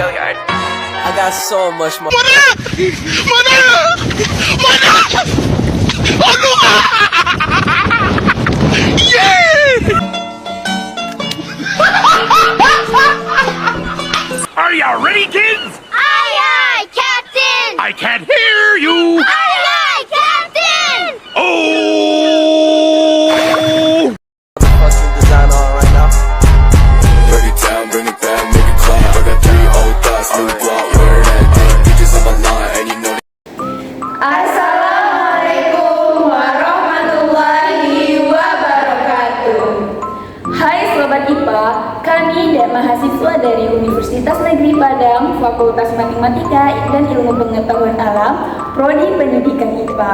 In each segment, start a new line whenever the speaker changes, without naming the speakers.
I got so much more.
Are you ready, kids?
Aye, aye, Captain!
I can't hear you.
Aye, aye, Captain!
Oh!
Fucking design on right now.
Break it down, bring it back, make it clap. I got 3 old thoughts, new block, where that thing. Bitches on my line, and you know
Assalamualaikum warahmatullahi wabarakatuh. Hai Sobat IPA, kami dan mahasiswa dari Universitas Negeri Padang, Fakultas Matematika dan Ilmu Pengetahuan Alam, Prodi Pendidikan IPA.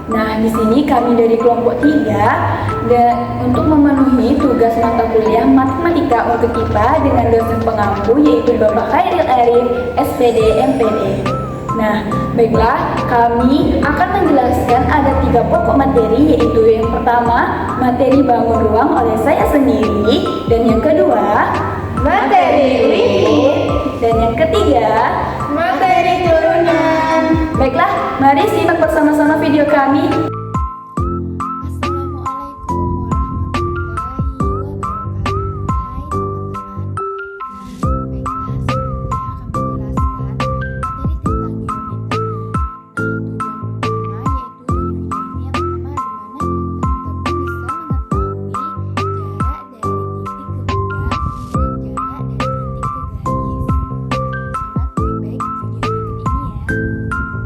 Nah, di sini kami dari kelompok 3 dan untuk memenuhi tugas mata kuliah Matematika untuk IPA dengan dosen pengampu yaitu Bapak Khairil Arif, SPD MPD. Nah, baiklah, kami akan menjelaskan ada 3 pokok materi, yaitu yang pertama, materi bangun ruang oleh saya sendiri, dan yang kedua, materi liquid, dan yang ketiga, materi turunan. Baiklah, mari simak bersama-sama video kami.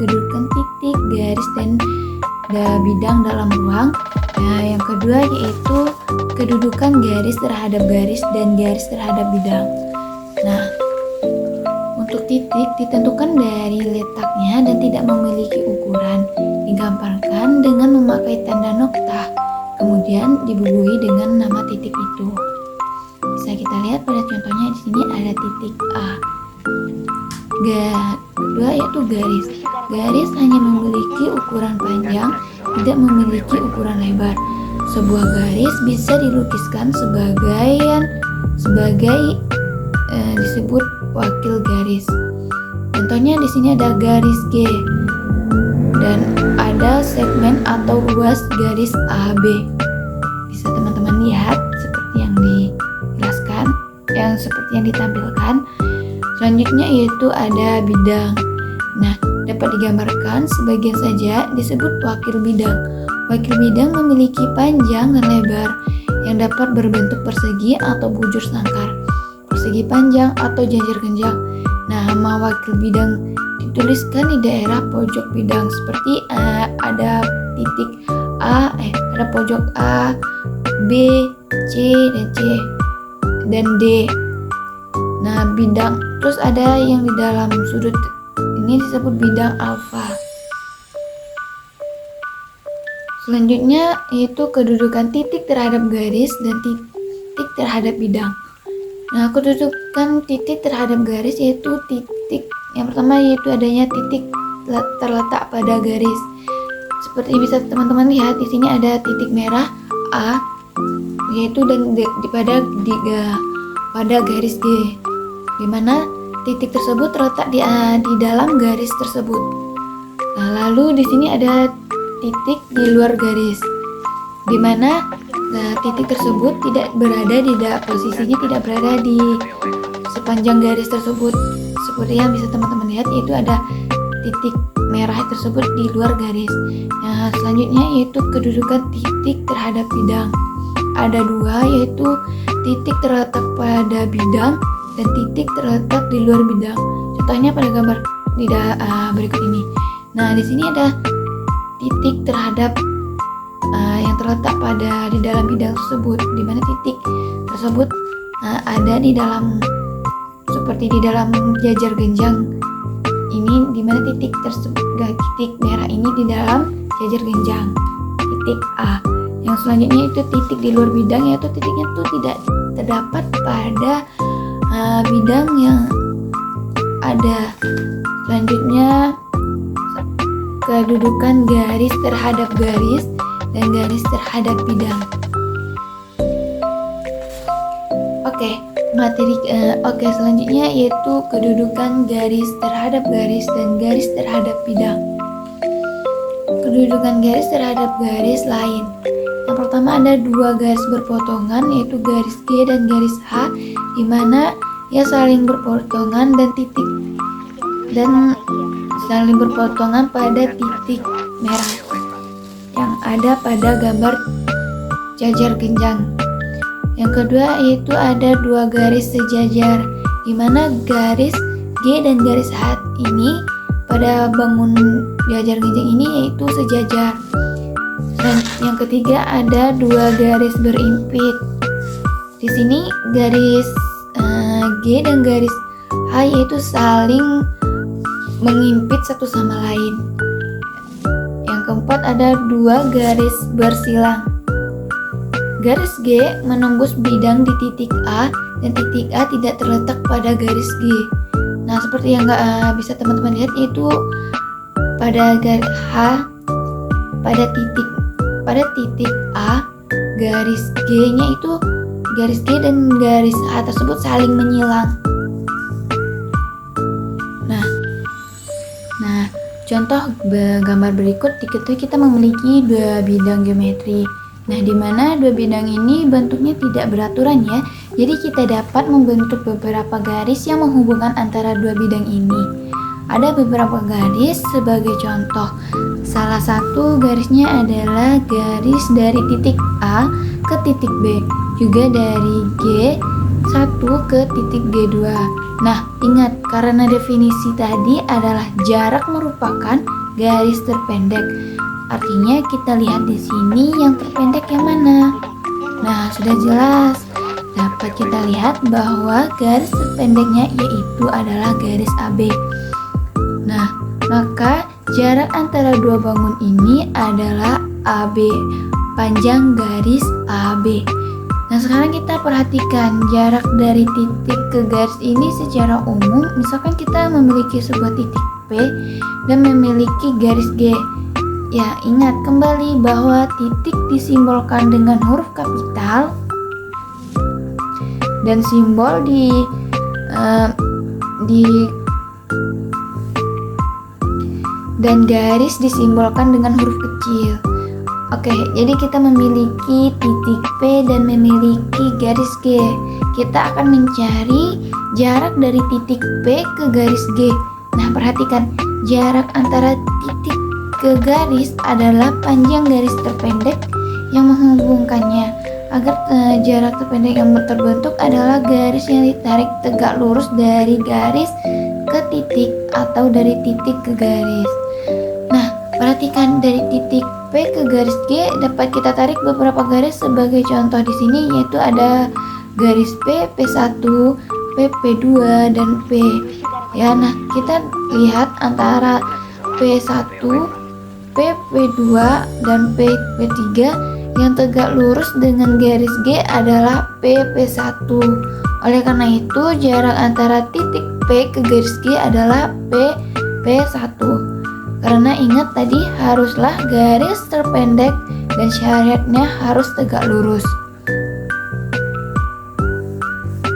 Kedudukan titik, garis, dan bidang dalam ruang. Nah, yang kedua yaitu kedudukan garis terhadap garis dan garis terhadap bidang. Nah, untuk titik ditentukan dari letaknya dan tidak memiliki ukuran. Digambarkan dengan memakai tanda nokta, kemudian dibubuhi dengan nama titik itu. Bisa kita lihat pada contohnya di sini ada titik A. Kedua yaitu garis. Garis hanya memiliki ukuran panjang, tidak memiliki ukuran lebar. Sebuah garis bisa dilukiskan sebagai disebut wakil garis. Contohnya di sini ada garis G dan ada segmen atau ruas garis AB. Bisa teman-teman lihat seperti yang dijelaskan, yang seperti yang ditampilkan. Selanjutnya yaitu ada bidang. Nah, dapat digambarkan sebagian saja disebut wakil bidang. Wakil bidang memiliki panjang dan lebar yang dapat berbentuk persegi atau bujur sangkar, persegi panjang atau jajar genjang. Nah, nama wakil bidang dituliskan di daerah pojok bidang seperti ada titik A, ada pojok A, B, C, dan C, dan D. Nah, bidang terus ada yang di dalam sudut ini disebut bidang alfa. Selanjutnya yaitu kedudukan titik terhadap garis dan titik terhadap bidang. Nah, kedudukan titik terhadap garis yaitu titik yang pertama yaitu adanya titik terletak pada garis. Seperti bisa teman-teman lihat di sini ada titik merah A yaitu dan pada garis G, di mana titik tersebut terletak di dalam garis tersebut. Nah, lalu di sini ada titik di luar garis, di mana titik tersebut tidak berada posisinya tidak berada di sepanjang garis tersebut. Seperti yang bisa teman-teman lihat, yaitu ada titik merah tersebut di luar garis. Nah, selanjutnya yaitu kedudukan titik terhadap bidang. Ada 2, yaitu titik terletak pada bidang dan titik terletak di luar bidang. Contohnya pada gambar berikut ini. Nah, di sini ada titik terhadap yang terletak di dalam bidang tersebut, di mana titik tersebut ada di dalam seperti di dalam jajar genjang. Ini di mana titik merah ini di dalam jajar genjang. Titik A. Yang selanjutnya itu titik di luar bidang, yaitu titiknya itu tidak terdapat pada bidang yang ada. Selanjutnya kedudukan garis terhadap garis dan garis terhadap bidang. Oke, Oke, selanjutnya yaitu kedudukan garis terhadap garis dan garis terhadap bidang. Kedudukan garis terhadap garis lain. Yang pertama ada dua garis berpotongan yaitu garis G dan garis H, di mana ya saling berpotongan dan saling berpotongan pada titik merah yang ada pada gambar jajar genjang. Yang kedua yaitu ada dua garis sejajar, di mana garis G dan garis H ini pada bangun jajar genjang ini yaitu sejajar. Dan yang ketiga ada dua garis berimpit. Di sini garis G dan garis H yaitu saling mengimpit satu sama lain. Yang keempat ada dua garis bersilang. Garis G menembus bidang di titik A dan titik A tidak terletak pada garis G. Nah, seperti yang bisa teman-teman lihat itu pada garis H pada titik A, garis G-nya itu garis G dan garis H tersebut saling menyilang. Nah, contoh gambar berikut diketahui kita memiliki dua bidang geometri. Nah, di mana dua bidang ini bentuknya tidak beraturan ya. Jadi kita dapat membentuk beberapa garis yang menghubungkan antara dua bidang ini. Ada beberapa garis sebagai contoh. Salah satu garisnya adalah garis dari titik A ke titik B, juga dari G1 ke titik G2. Nah, ingat karena definisi tadi adalah jarak merupakan garis terpendek. Artinya kita lihat di sini yang terpendek yang mana. Nah, sudah jelas. Dapat kita lihat bahwa garis terpendeknya yaitu adalah garis AB. Nah, maka jarak antara dua bangun ini adalah AB, panjang garis AB. Nah, sekarang kita perhatikan jarak dari titik ke garis ini secara umum. Misalkan kita memiliki sebuah titik P dan memiliki garis G. Ya, ingat kembali bahwa titik disimbolkan dengan huruf kapital dan simbol dan garis disimbolkan dengan huruf kecil. Oke, jadi kita memiliki titik P dan memiliki garis G. Kita akan mencari jarak dari titik P ke garis G. Nah, perhatikan jarak antara titik ke garis adalah panjang garis terpendek yang menghubungkannya. Agar jarak terpendek yang terbentuk adalah garis yang ditarik tegak lurus dari garis ke titik atau dari titik ke garis. Nah, perhatikan dari titik P ke garis G dapat kita tarik beberapa garis sebagai contoh di sini, yaitu ada garis P, P1, P, P2 dan P. Ya, nah kita lihat antara P1, P, P2 dan P, P3 yang tegak lurus dengan garis G adalah P, P1. Oleh karena itu jarak antara titik P ke garis G adalah P, P1. Karena ingat tadi haruslah garis terpendek dan syaratnya harus tegak lurus.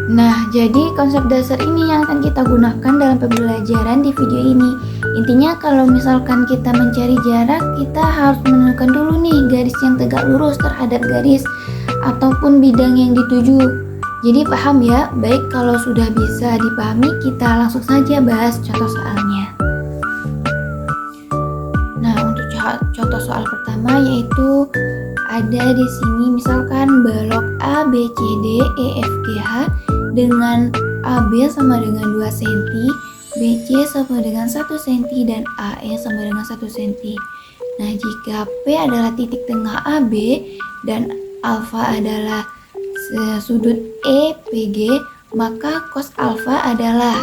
Nah, jadi konsep dasar ini yang akan kita gunakan dalam pembelajaran di video ini. Intinya kalau misalkan kita mencari jarak, kita harus menentukan dulu nih garis yang tegak lurus terhadap garis ataupun bidang yang dituju. Jadi paham ya? Baik, kalau sudah bisa dipahami, kita langsung saja bahas contoh soalnya. Nah, untuk contoh soal pertama yaitu ada di sini misalkan balok A, B, C, D, E, F, G, H dengan AB sama dengan 2 cm, BC sama dengan 1 cm, dan AE sama dengan 1 cm. Nah, jika P adalah titik tengah AB dan alfa adalah sudut EPG, maka cos alfa adalah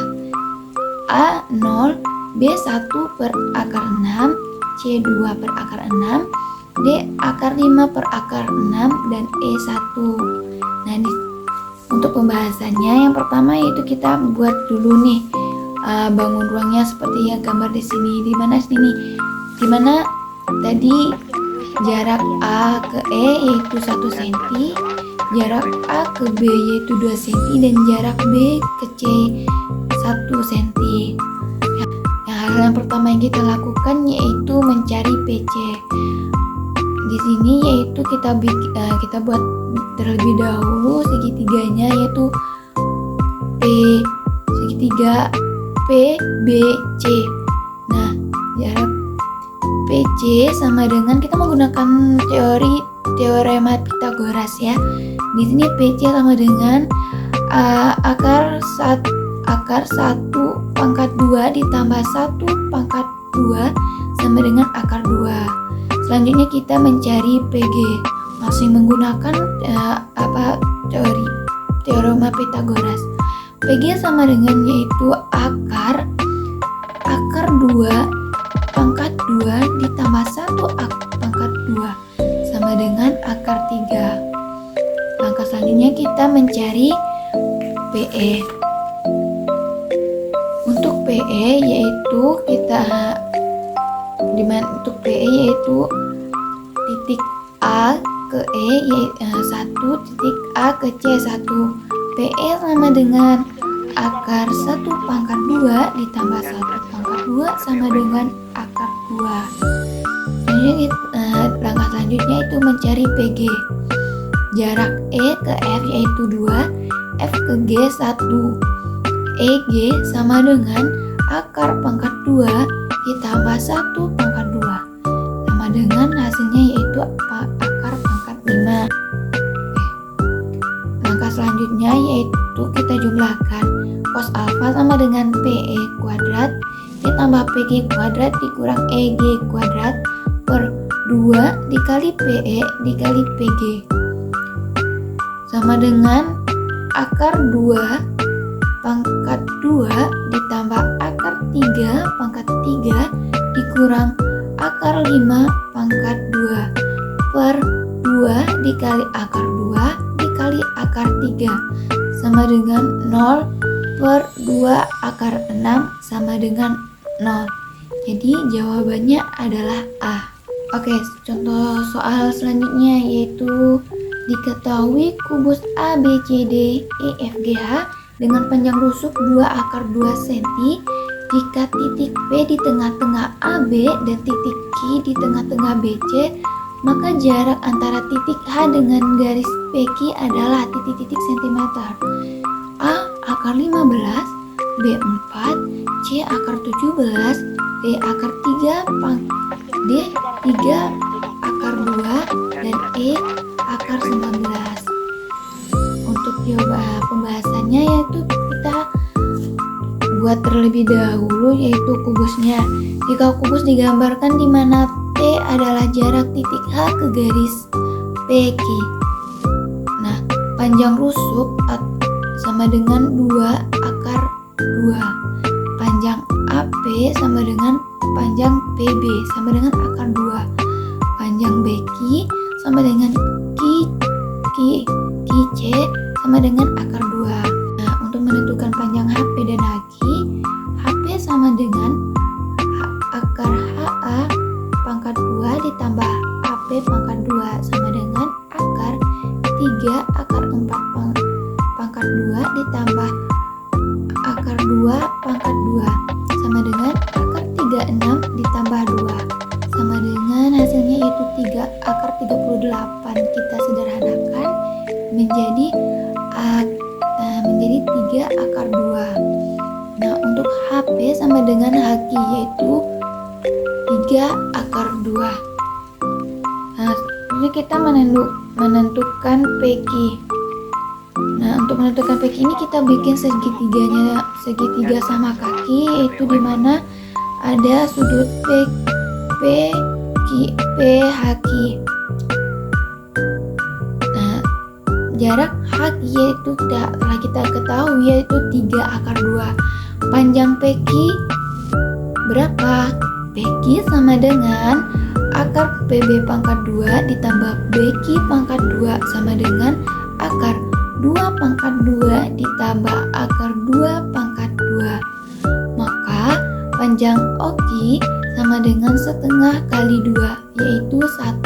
A0, B1 per akar 6, C2 per akar 6, D akar 5 per akar 6, dan E1. Nah, untuk pembahasannya yang pertama yaitu kita buat dulu nih bangun ruangnya seperti yang gambar di sini. Di mana tadi jarak A ke E yaitu 1 cm, jarak A ke B yaitu 2 cm dan jarak B ke C 1 cm. Hal yang pertama yang kita lakukan yaitu mencari PC. Di sini yaitu kita buat terlebih dahulu segitiganya yaitu segitiga PBC. Nah, jarak PC sama dengan kita menggunakan teorema Pythagoras ya. Di sini PC sama dengan akar 1 pangkat 2 ditambah 1 pangkat 2 sama dengan akar 2. Selanjutnya kita mencari PG masih menggunakan teorema Pythagoras. PG sama dengan yaitu akar 2 pangkat 2 ditambah 1 pangkat 2 sama dengan akar 3. Langkah selanjutnya kita mencari PE. Untuk PE yaitu untuk PE yaitu titik A ke E yaitu 1 titik A ke C 1. PE sama dengan akar 1 pangkat 2 ditambah 1 pangkat 2 sama dengan akar 2. Langkah selanjutnya itu mencari PG. Jarak E ke F yaitu 2, F ke G 1. EG sama dengan akar pangkat 2 ditambah 1 pangkat 2 sama dengan hasilnya yaitu akar pangkat 5. Langkah selanjutnya yaitu kita jumlahkan cos alfa sama dengan PE kuadrat ditambah PG kuadrat dikurang EG kuadrat per 2 dikali PE dikali PG sama dengan akar 2 pangkat 2 ditambah akar 3 pangkat 3 dikurang akar 5 pangkat 2 per 2 dikali akar 2 dikali akar 3 sama dengan 0 per 2 akar 6 sama dengan 0. Jadi jawabannya adalah A. Oke, contoh soal selanjutnya yaitu diketahui kubus ABCD EFGH dengan panjang rusuk 2 akar 2 cm jika titik P di tengah-tengah AB dan titik Q di tengah-tengah BC, maka jarak antara titik H dengan garis PQ adalah titik-titik cm. A akar 15, B 4, C akar 17, D akar 3, D 3 akar 2, dan E akar 19. Untuk jawaban pembahasannya yaitu kita buat terlebih dahulu yaitu kubusnya. Jika kubus digambarkan di mana P adalah jarak titik H ke garis PQ. Nah, panjang rusuk sama dengan 2 akar 2. Panjang AP sama dengan panjang PB sama dengan akar 2. Panjang BQ sama dengan QC sama dengan akar 2. Nah, untuk menentukan panjang HP dan HQ, HP sama dengan akar HA pangkat 2 ditambah AP pangkat 2 sama dengan akar 3 akar 4 pangkat 2 ditambah akar 2 pangkat 2 sama dengan akar 36 ditambah 2 sama dengan hasilnya yaitu 3 akar 38. Kita sederhanakan menjadi 3 akar 2. Nah, untuk HP sama dengan HQ yaitu 3 akar 2. Nah, ini kita menentukan PQ. Nah, untuk menentukan PQ ini kita bikin segitiga sama kaki yaitu dimana ada sudut PHQ. Nah, jarak HQ yaitu telah kita ketahui yaitu 3 akar 2. Panjang PQ berapa? PQ sama dengan akar PB pangkat 2 ditambah BQ pangkat 2 sama dengan akar 2 pangkat 2 ditambah akar 2 pangkat 2. Maka panjang OQ sama dengan setengah kali 2 yaitu 1.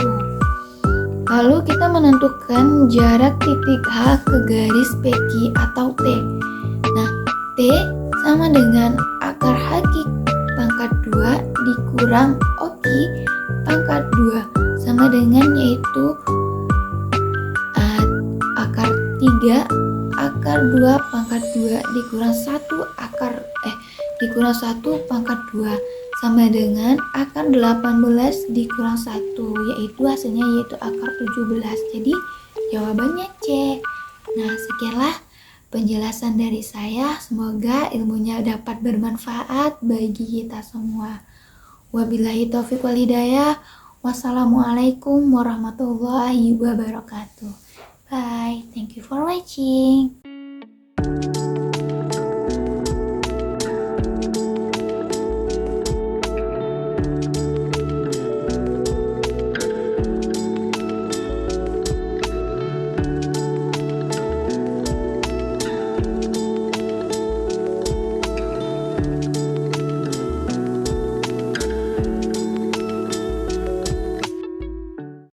Lalu kita menentukan jarak titik H ke garis PQ atau T. Nah, T sama dengan akar HQ pangkat 2 dikurang OQ pangkat 2 sama dengan yaitu akar 3 akar 2 pangkat 2 dikurang 1 pangkat 2 sama dengan akar 18 dikurang 1, yaitu hasilnya yaitu akar 17. Jadi jawabannya C. Nah, sekianlah penjelasan dari saya. Semoga ilmunya dapat bermanfaat bagi kita semua. Wabillahi taufiq wal hidayah. Wassalamualaikum warahmatullahi wabarakatuh. Bye. Thank you for watching.